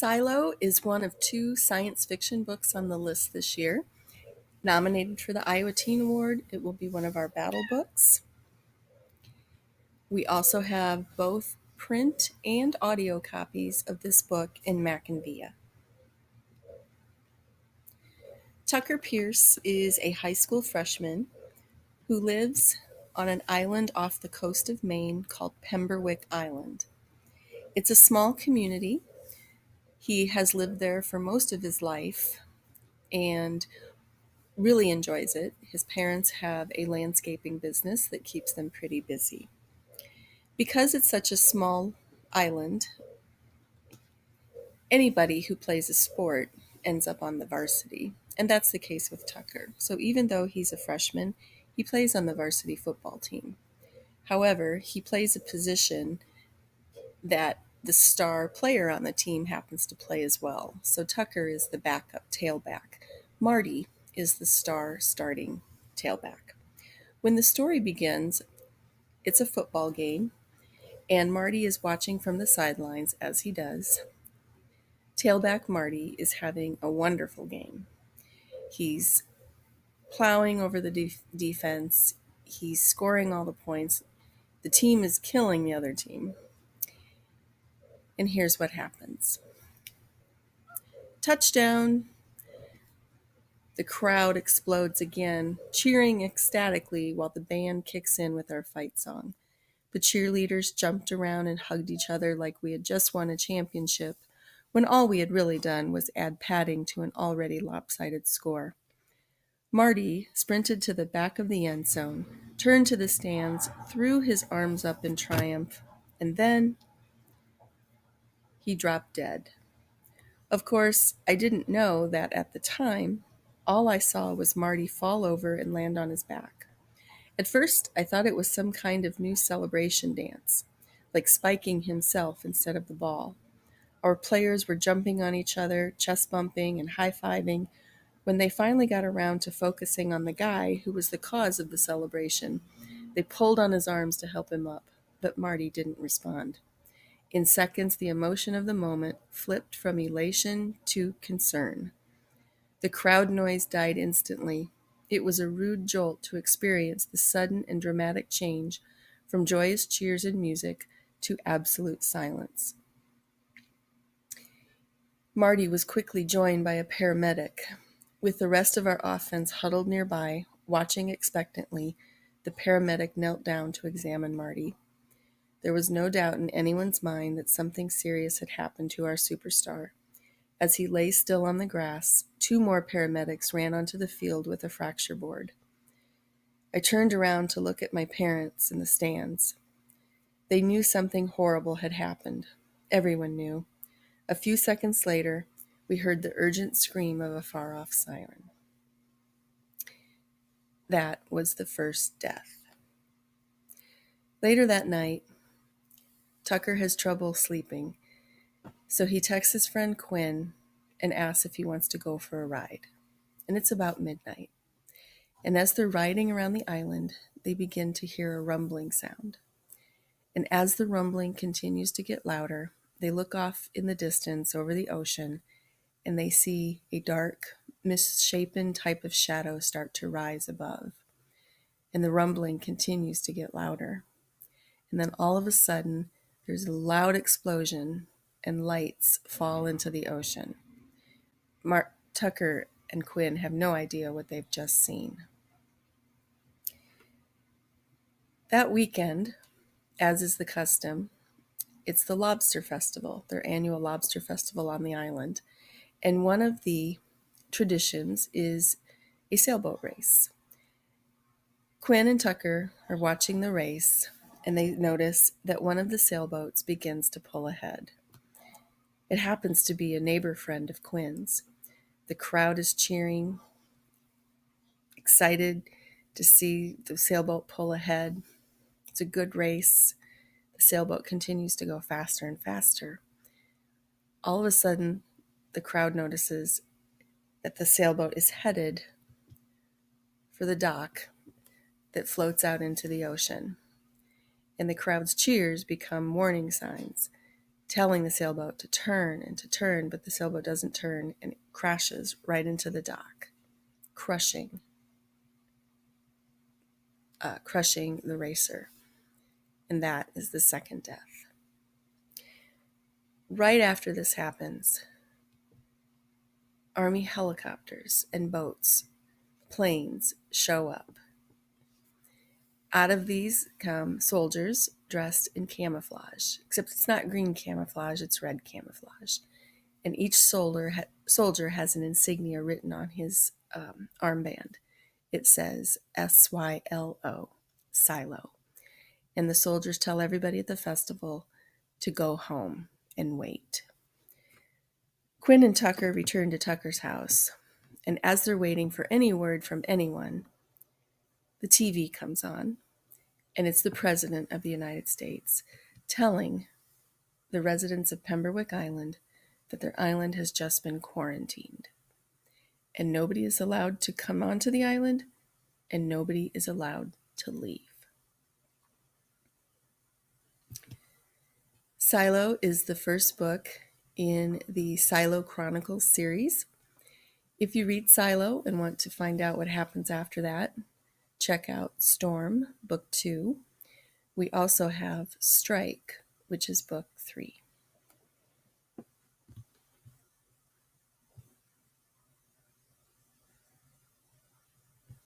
Sylo is one of two science fiction books on the list this year. Nominated for the Iowa Teen Award, it will be one of our battle books. We also have both print and audio copies of this book in Mac and Via. Tucker Pierce is a high school freshman who lives on an island off the coast of Maine called Pemberwick Island. It's a small community. He has lived there for most of his life and really enjoys it. His parents have a landscaping business that keeps them pretty busy. Because it's such a small island, anybody who plays a sport ends up on the varsity, and that's the case with Tucker. So even though he's a freshman, he plays on the varsity football team. However, he plays a position that the star player on the team happens to play as well. So Tucker is the backup tailback. Marty is the star starting tailback. When the story begins, it's a football game, and Marty is watching from the sidelines as he does. Tailback Marty is having a wonderful game. He's plowing over the defense. He's scoring all the points. The team is killing the other team. And here's what happens. Touchdown. The crowd explodes again, cheering ecstatically while the band kicks in with our fight song. The cheerleaders jumped around and hugged each other like we had just won a championship, when all we had really done was add padding to an already lopsided score. Marty sprinted to the back of the end zone, turned to the stands, threw his arms up in triumph, and then he dropped dead. Of course, I didn't know that at the time. All I saw was Marty fall over and land on his back. At first, I thought it was some kind of new celebration dance, like spiking himself instead of the ball. Our players were jumping on each other, chest bumping and high-fiving. When they finally got around to focusing on the guy who was the cause of the celebration, they pulled on his arms to help him up, but Marty didn't respond. In seconds, the emotion of the moment flipped from elation to concern. The crowd noise died instantly. It was a rude jolt to experience the sudden and dramatic change from joyous cheers and music to absolute silence. Marty was quickly joined by a paramedic. With the rest of our offense huddled nearby, watching expectantly, the paramedic knelt down to examine Marty. There was no doubt in anyone's mind that something serious had happened to our superstar. As he lay still on the grass, two more paramedics ran onto the field with a fracture board. I turned around to look at my parents in the stands. They knew something horrible had happened. Everyone knew. A few seconds later, we heard the urgent scream of a far-off siren. That was the first death. Later that night, Tucker has trouble sleeping, so he texts his friend Quinn and asks if he wants to go for a ride. And it's about midnight. And as they're riding around the island, they begin to hear a rumbling sound. And as the rumbling continues to get louder, they look off in the distance over the ocean, and they see a dark, misshapen type of shadow start to rise above. And the rumbling continues to get louder. And then all of a sudden, there's a loud explosion, and lights fall into the ocean. Tucker and Quinn have no idea what they've just seen. That weekend, as is the custom, it's the Lobster Festival, their annual Lobster Festival on the island. And one of the traditions is a sailboat race. Quinn and Tucker are watching the race, and they notice that one of the sailboats begins to pull ahead. It happens to be a neighbor friend of Quinn's. The crowd is cheering, excited to see the sailboat pull ahead. It's a good race. The sailboat continues to go faster and faster. All of a sudden, the crowd notices that the sailboat is headed for the dock that floats out into the ocean. And the crowd's cheers become warning signs. telling the sailboat to turn and to turn, but the sailboat doesn't turn and it crashes right into the dock, crushing the racer. And that is the second death. Right after this happens, Army helicopters and boats, planes show up. Out of these come soldiers dressed in camouflage, except it's not green camouflage, it's red camouflage. And each soldier has an insignia written on his armband. It says SYLO, Sylo. And the soldiers tell everybody at the festival to go home and wait. Quinn and Tucker return to Tucker's house, and as they're waiting for any word from anyone, the TV comes on, and it's the President of the United States telling the residents of Pemberwick Island that their island has just been quarantined. And nobody is allowed to come onto the island, and nobody is allowed to leave. Sylo is the first book in the Sylo Chronicles series. If you read Sylo and want to find out what happens after that, check out Storm, Book 2. We also have Strike, which is Book 3.